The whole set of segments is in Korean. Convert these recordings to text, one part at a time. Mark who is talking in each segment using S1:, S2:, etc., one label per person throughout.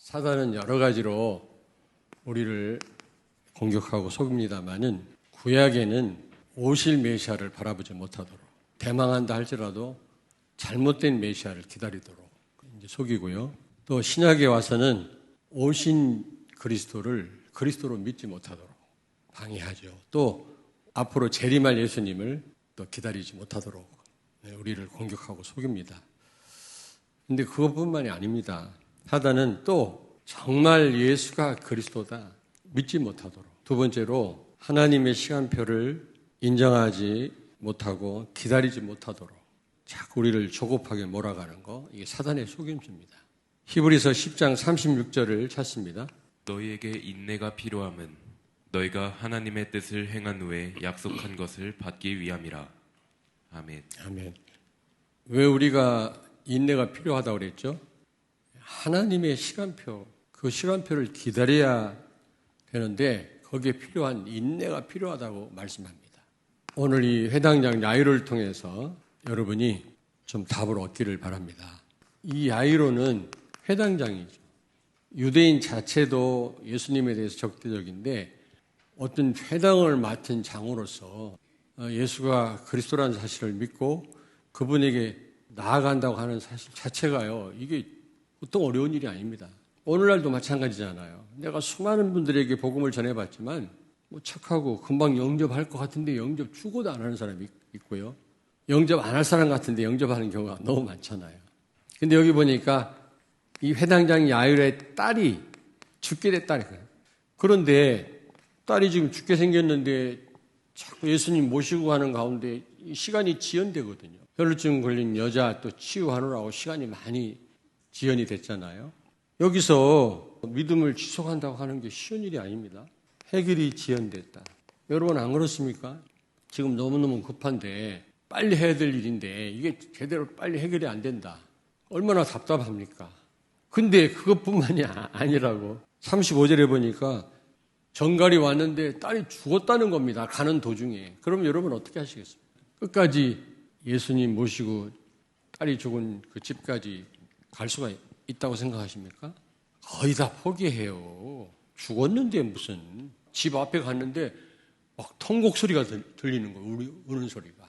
S1: 사단은 여러 가지로 우리를 공격하고 속입니다마는 구약에는 오실 메시아를 바라보지 못하도록 대망한다 할지라도 잘못된 메시아를 기다리도록 이제 속이고요. 또 신약에 와서는 오신 그리스도로 믿지 못하도록 방해하죠. 또 앞으로 재림할 예수님을 또 기다리지 못하도록 우리를 공격하고 속입니다. 근데 그것뿐만이 아닙니다. 사단은 또 정말 예수가 그리스도다 믿지 못하도록, 두 번째로 하나님의 시간표를 인정하지 못하고 기다리지 못하도록 자꾸 우리를 조급하게 몰아가는 거, 이게 사단의 속임수입니다. 히브리서 10장 36절을 찾습니다.
S2: 너희에게 인내가 필요함은 너희가 하나님의 뜻을 행한 후에 약속한 것을 받기 위함이라. 아멘.
S1: 아멘. 왜 우리가 인내가 필요하다고 그랬죠? 하나님의 시간표, 그 시간표를 기다려야 되는데 거기에 필요한 인내가 필요하다고 말씀합니다. 오늘 이 회당장 야이로를 통해서 여러분이 좀 답을 얻기를 바랍니다. 이 야이로는 회당장이죠. 유대인 자체도 예수님에 대해서 적대적인데 어떤 회당을 맡은 장으로서 예수가 그리스도라는 사실을 믿고 그분에게 나아간다고 하는 사실 자체가요, 이게 보통 어려운 일이 아닙니다. 오늘날도 마찬가지잖아요. 내가 수많은 분들에게 복음을 전해봤지만 뭐 착하고 금방 영접할 것 같은데 영접 죽어도 안 하는 사람이 있고요. 영접 안 할 사람 같은데 영접하는 경우가 너무 많잖아요. 근데 여기 보니까 이 회당장 야이로의 딸이 죽게 됐다는 거예요. 그런데 딸이 지금 죽게 생겼는데 자꾸 예수님 모시고 가는 가운데 시간이 지연되거든요. 혈루증 걸린 여자 또 치유하느라고 시간이 많이 지연이 됐잖아요. 여기서 믿음을 지속한다고 하는 게 쉬운 일이 아닙니다. 해결이 지연됐다. 여러분 안 그렇습니까? 지금 너무너무 급한데 빨리 해야 될 일인데 이게 제대로 빨리 해결이 안 된다. 얼마나 답답합니까? 근데 그것뿐만이 아니라고 35절에 보니까 정갈이 왔는데 딸이 죽었다는 겁니다. 가는 도중에. 그럼 여러분 어떻게 하시겠습니까? 끝까지 예수님 모시고 딸이 죽은 그 집까지 갈 수가 있다고 생각하십니까? 거의 다 포기해요. 죽었는데 무슨. 집 앞에 갔는데 막 통곡 소리가 들리는 거예요. 우는 소리가.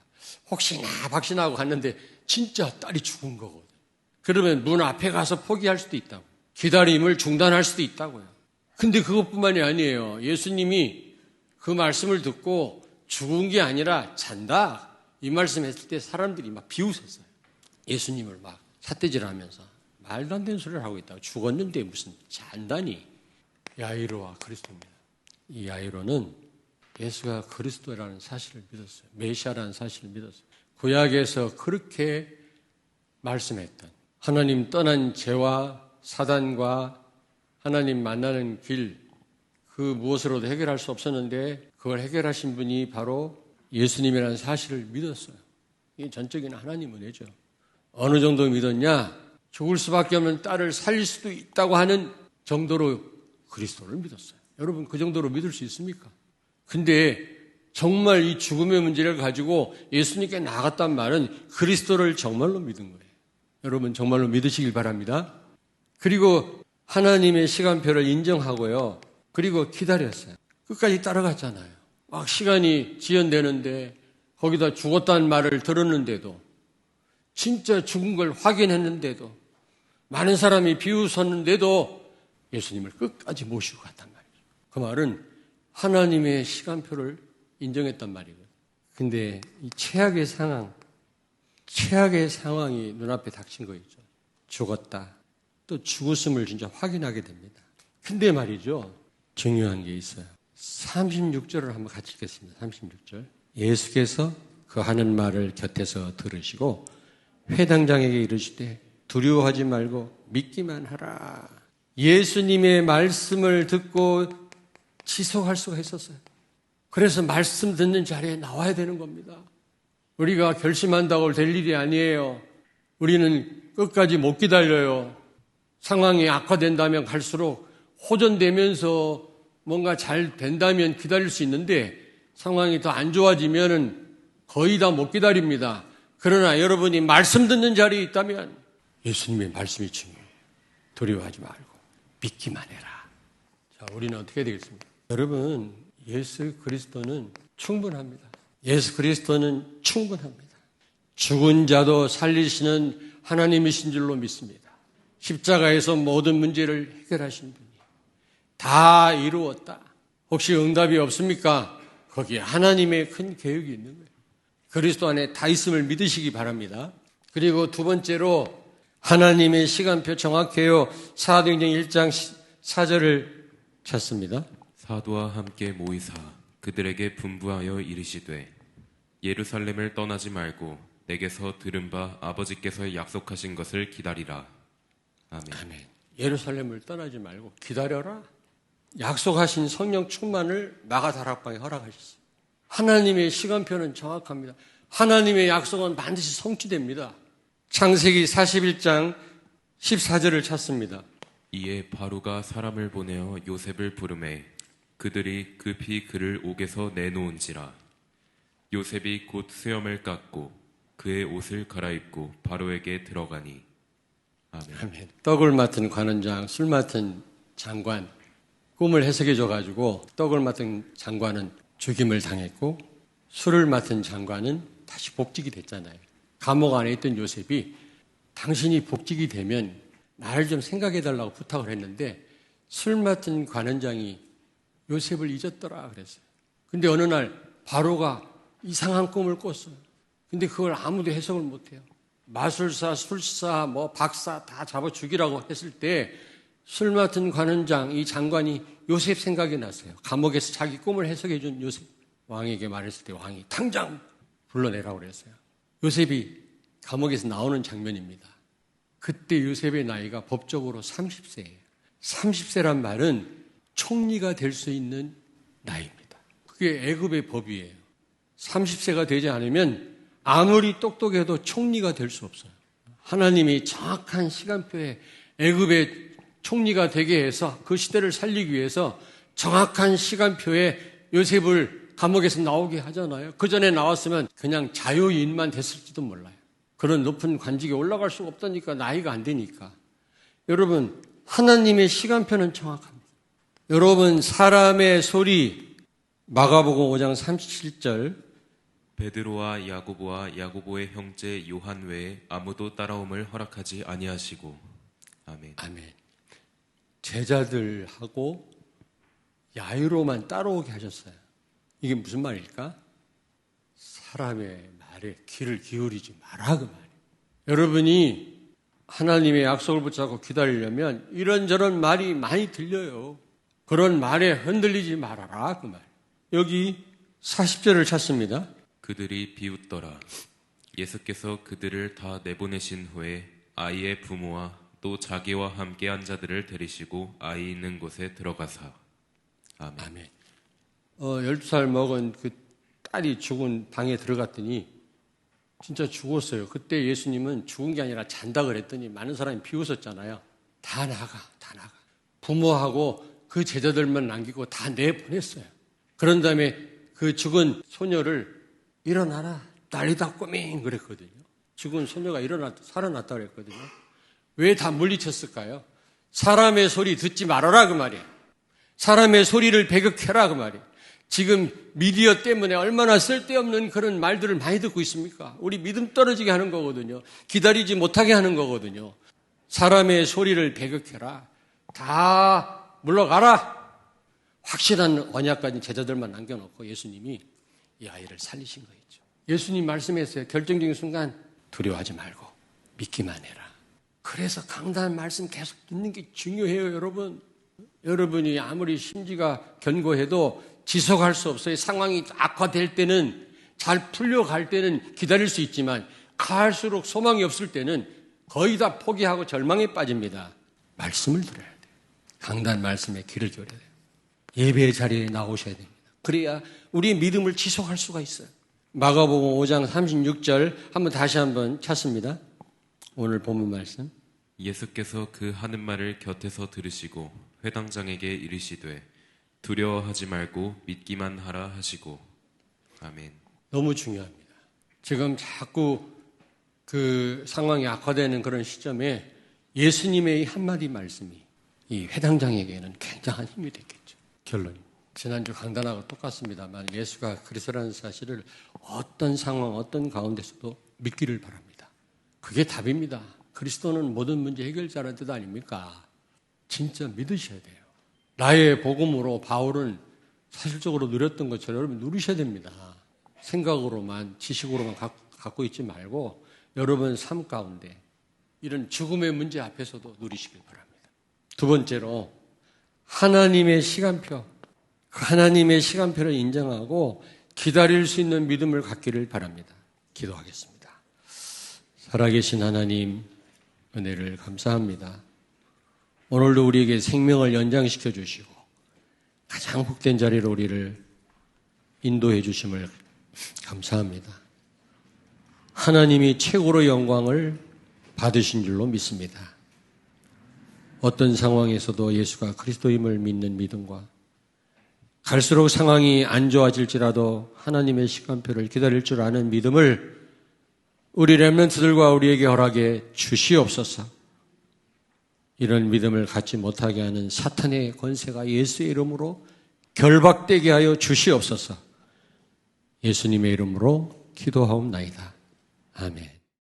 S1: 혹시나 박신하고 갔는데 진짜 딸이 죽은 거거든. 그러면 문 앞에 가서 포기할 수도 있다고. 기다림을 중단할 수도 있다고요. 근데 그것뿐만이 아니에요. 예수님이 그 말씀을 듣고 죽은 게 아니라 잔다. 이 말씀했을 때 사람들이 막 비웃었어요. 예수님을 막 삿대질하면서 말도 안 되는 소리를 하고 있다고. 죽었는데 무슨 잔다니. 야이로와 그리스도입니다. 이 야이로는 예수가 그리스도라는 사실을 믿었어요. 메시아라는 사실을 믿었어요. 구약에서 그렇게 말씀했던 하나님 떠난 죄와 사단과 하나님 만나는 길, 그 무엇으로도 해결할 수 없었는데 그걸 해결하신 분이 바로 예수님이라는 사실을 믿었어요. 이게 전적인 하나님 은혜죠. 어느 정도 믿었냐? 죽을 수밖에 없는 딸을 살릴 수도 있다고 하는 정도로 그리스도를 믿었어요. 여러분 그 정도로 믿을 수 있습니까? 근데 정말 이 죽음의 문제를 가지고 예수님께 나갔단 말은 그리스도를 정말로 믿은 거예요. 여러분 정말로 믿으시길 바랍니다. 그리고 하나님의 시간표를 인정하고요. 그리고 기다렸어요. 끝까지 따라갔잖아요. 막 시간이 지연되는데 거기다 죽었다는 말을 들었는데도 진짜 죽은 걸 확인했는데도 많은 사람이 비웃었는데도 예수님을 끝까지 모시고 갔단 말이죠. 그 말은 하나님의 시간표를 인정했단 말이거든요. 근데 이 최악의 상황이 눈앞에 닥친 거 있죠. 죽었다. 또 죽었음을 진짜 확인하게 됩니다. 근데 말이죠. 중요한 게 있어요. 36절을 한번 같이 읽겠습니다. 36절. 예수께서 그 하는 말을 곁에서 들으시고 회당장에게 이르시되 두려워하지 말고 믿기만 하라. 예수님의 말씀을 듣고 지속할 수가 있었어요. 그래서 말씀 듣는 자리에 나와야 되는 겁니다. 우리가 결심한다고 될 일이 아니에요. 우리는 끝까지 못 기다려요. 상황이 악화된다면 갈수록 호전되면서 뭔가 잘 된다면 기다릴 수 있는데 상황이 더 안 좋아지면 거의 다 못 기다립니다. 그러나 여러분이 말씀 듣는 자리에 있다면 예수님의 말씀이 중요해요. 두려워하지 말고 믿기만 해라. 자, 우리는 어떻게 되겠습니까? 여러분, 예수 그리스도는 충분합니다. 예수 그리스도는 충분합니다. 죽은 자도 살리시는 하나님이신 줄로 믿습니다. 십자가에서 모든 문제를 해결하신 분이 다 이루었다. 혹시 응답이 없습니까? 거기에 하나님의 큰 계획이 있는 거예요. 그리스도 안에 다 있음을 믿으시기 바랍니다. 그리고 두 번째로 하나님의 시간표 정확해요. 사도행전 1장 4절을 찾습니다.
S2: 사도와 함께 모이사 그들에게 분부하여 이르시되 예루살렘을 떠나지 말고 내게서 들은 바 아버지께서 약속하신 것을 기다리라. 아멘.
S1: 아멘. 예루살렘을 떠나지 말고 기다려라. 약속하신 성령 충만을 마가다락방에 허락하셨어요. 하나님의 시간표는 정확합니다. 하나님의 약속은 반드시 성취됩니다. 창세기 41장 14절을 찾습니다.
S2: 이에 바로가 사람을 보내어 요셉을 부르매 그들이 급히 그를 옥에서 내놓은지라. 요셉이 곧 수염을 깎고 그의 옷을 갈아입고 바로에게 들어가니. 아멘.
S1: 아멘. 떡을 맡은 관원장, 술 맡은 장관, 꿈을 해석해 줘가지고 떡을 맡은 장관은 죽임을 당했고 술을 맡은 장관은 다시 복직이 됐잖아요. 감옥 안에 있던 요셉이 당신이 복직이 되면 나를 좀 생각해 달라고 부탁을 했는데 술 맡은 관원장이 요셉을 잊었더라 그랬어요. 근데 어느 날 바로가 이상한 꿈을 꿨어요. 근데 그걸 아무도 해석을 못해요. 마술사, 술사, 박사 다 잡아 죽이라고 했을 때 술 맡은 관원장, 이 장관이 요셉 생각이 났어요. 감옥에서 자기 꿈을 해석해 준 요셉. 왕에게 말했을 때 왕이 당장 불러내라고 그랬어요. 요셉이 감옥에서 나오는 장면입니다. 그때 요셉의 나이가 법적으로 30세예요. 30세란 말은 총리가 될 수 있는 나이입니다. 그게 애굽의 법이에요. 30세가 되지 않으면 아무리 똑똑해도 총리가 될 수 없어요. 하나님이 정확한 시간표에 애굽의 총리가 되게 해서 그 시대를 살리기 위해서 정확한 시간표에 요셉을 감옥에서 나오게 하잖아요. 그 전에 나왔으면 그냥 자유인만 됐을지도 몰라요. 그런 높은 관직에 올라갈 수가 없다니까, 나이가 안 되니까. 여러분, 하나님의 시간표는 정확합니다. 여러분, 사람의 소리, 마가복음 5장 37절,
S2: 베드로와 야고보의 형제 요한 외에 아무도 따라옴을 허락하지 아니하시고. 아멘.
S1: 아멘. 제자들하고 야유로만 따라오게 하셨어요. 이게 무슨 말일까? 사람의 말에 귀를 기울이지 마라 그 말이에요. 여러분이 하나님의 약속을 붙잡고 기다리려면 이런저런 말이 많이 들려요. 그런 말에 흔들리지 말아라 그 말이에요. 여기 40절을 찾습니다.
S2: 그들이 비웃더라. 예수께서 그들을 다 내보내신 후에 아이의 부모와 또 자기와 함께한 자들을 데리시고 아이 있는 곳에 들어가사. 아멘.
S1: 아멘. 12살 먹은 그 딸이 죽은 방에 들어갔더니 진짜 죽었어요. 그때 예수님은 죽은 게 아니라 잔다 그랬더니 많은 사람이 비웃었잖아요. 다 나가. 부모하고 그 제자들만 남기고 다 내보냈어요. 그런 다음에 그 죽은 소녀를 일어나라. 난리다 꼬맹 그랬거든요. 죽은 소녀가 살아났다 그랬거든요. 왜 다 물리쳤을까요? 사람의 소리 듣지 말아라 그 말이에요. 사람의 소리를 배격해라 그 말이에요. 지금 미디어 때문에 얼마나 쓸데없는 그런 말들을 많이 듣고 있습니까? 우리 믿음 떨어지게 하는 거거든요. 기다리지 못하게 하는 거거든요. 사람의 소리를 배격해라. 다 물러가라. 확실한 언약까지 제자들만 남겨놓고 예수님이 이 아이를 살리신 거였죠. 예수님 말씀했어요. 결정적인 순간 두려워하지 말고 믿기만 해라. 그래서 강단 말씀 계속 듣는 게 중요해요, 여러분. 여러분이 아무리 심지가 견고해도 지속할 수 없어요. 상황이 악화될 때는, 잘 풀려갈 때는 기다릴 수 있지만 갈수록 소망이 없을 때는 거의 다 포기하고 절망에 빠집니다. 말씀을 들어야 돼요. 강단 말씀에 귀를 기울여야 돼요. 예배의 자리에 나오셔야 됩니다. 그래야 우리의 믿음을 지속할 수가 있어요. 마가복음 5장 36절 다시 한번 찾습니다. 오늘 본문 말씀.
S2: 예수께서 그 하는 말을 곁에서 들으시고 회당장에게 이르시되 두려워하지 말고 믿기만 하라 하시고. 아멘.
S1: 너무 중요합니다. 지금 자꾸 그 상황이 악화되는 그런 시점에 예수님의 이 한마디 말씀이 이 회당장에게는 굉장한 힘이 됐겠죠. 결론입니다. 지난주 강단하고 똑같습니다만 예수가 그리스도라는 사실을 어떤 상황, 어떤 가운데서도 믿기를 바랍니다. 그게 답입니다. 그리스도는 모든 문제 해결자라는 뜻 아닙니까? 진짜 믿으셔야 돼요. 나의 복음으로 바울은 사실적으로 누렸던 것처럼 여러분 누리셔야 됩니다. 생각으로만, 지식으로만 갖고 있지 말고 여러분 삶 가운데 이런 죽음의 문제 앞에서도 누리시길 바랍니다. 두 번째로 하나님의 시간표, 하나님의 시간표를 인정하고 기다릴 수 있는 믿음을 갖기를 바랍니다. 기도하겠습니다. 살아계신 하나님, 은혜를 감사합니다. 오늘도 우리에게 생명을 연장시켜 주시고 가장 복된 자리로 우리를 인도해 주심을 감사합니다. 하나님이 최고로 영광을 받으신 줄로 믿습니다. 어떤 상황에서도 예수가 그리스도임을 믿는 믿음과 갈수록 상황이 안 좋아질지라도 하나님의 시간표를 기다릴 줄 아는 믿음을 우리 렘넌트들과 우리에게 허락해 주시옵소서. 이런 믿음을 갖지 못하게 하는 사탄의 권세가 예수의 이름으로 결박되게 하여 주시옵소서. 예수님의 이름으로 기도하옵나이다. 아멘.